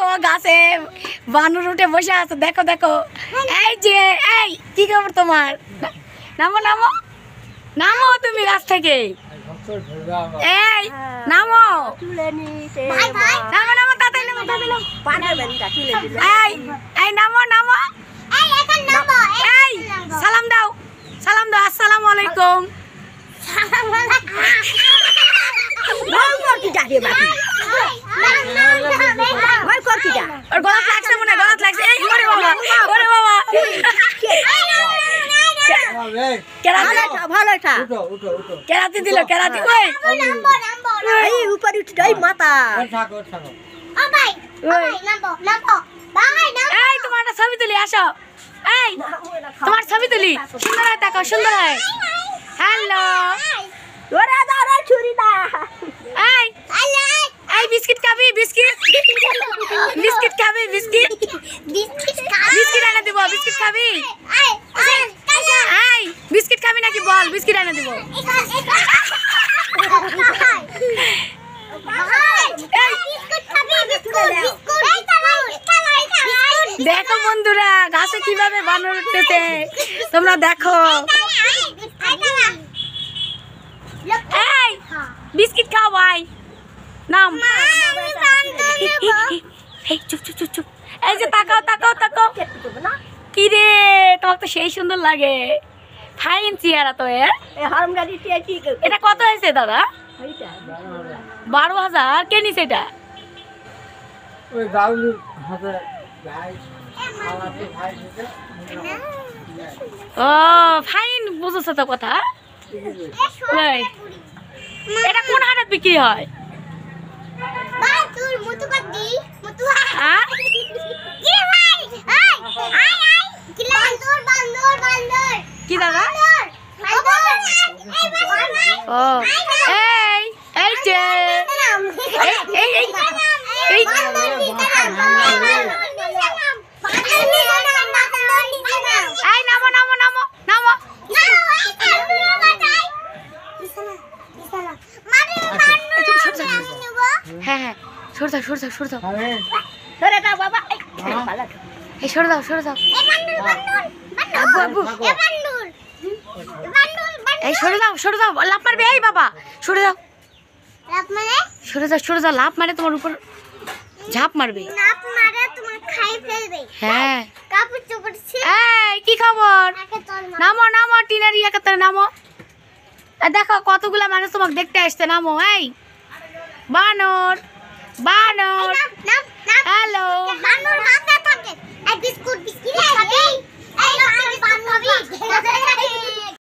দেখো গাছে বানর উঠে বসে আছে, দেখো দেখো। এই যে এই কি খবর তোমার? নামো নামো নামো তুমি গাছ থেকে। এই নামো নামো নামো তাড়াতাড়ি নামো তাড়াতাড়ি। এই এই নামো নামো। এই সালাম দাও, সালাম দাও। আসসালামু আলাইকুম। গলাত লাগছে মনে, গলাত লাগছে। এই ওরে বাবা, ওরে বাবা। কেরাতি দিল, কেরাতি। ওই উপরে উঠে মাথা। এই তোমার একটা ছবি তুলি, আসো। এই তোমার ছবি তুলি, সুন্দর হয়, তাকাও, সুন্দর হয়। হ্যালো। এই এই বিস্কিট খাবি? বিস্কিট বিস্কিট খাবি? বিস্কিট বিস্কিট এনে দিব। বিস্কিট খাবি? এই বিস্কিট খাবি নাকি বল, বিস্কিট এনে দিব। দেখো বন্ধুরা গাছে কিভাবে বানর উঠতেছে, তোমরা দেখো। এই বিস্কিট খাও ভাই, নাম। এই চুপ চুপ চুপ চুপ। এই যে তাকাও তাকাও তাকাও। কি রে, তোমার তো সেই সুন্দর লাগে, ফাইন চেহারা তো। এটা কত হয়েছে দাদা? 12,000। কে নিছে এটা? ও ফাইন, বুঝছো তো কথা। এটা কোন হাটে বিক্রি হয়? কি দাদা? ও এই এই যে এই এই এই এই নামো নামো নামো নামো। হ্যাঁ হ্যাঁ সরে যাও সরে যাও সরে যাও সরে দাও বাবা। এই সরে দাও সরে দাও। আব্বু আব্বু এই সরে দাও সরে দাও, লাফ মারবে। এই বাবা সরে দাও, সরে যাও সরে যাও। লাফ মারে তোমার উপর ঝাঁপ মারবে। হ্যাঁ এই কি খবর? নামো নামো, টিনার ইয়াকে নামো। দেখো কতগুলা মানুষ তোমাকে দেখতে আসছে, নামো। এই বানর বানর।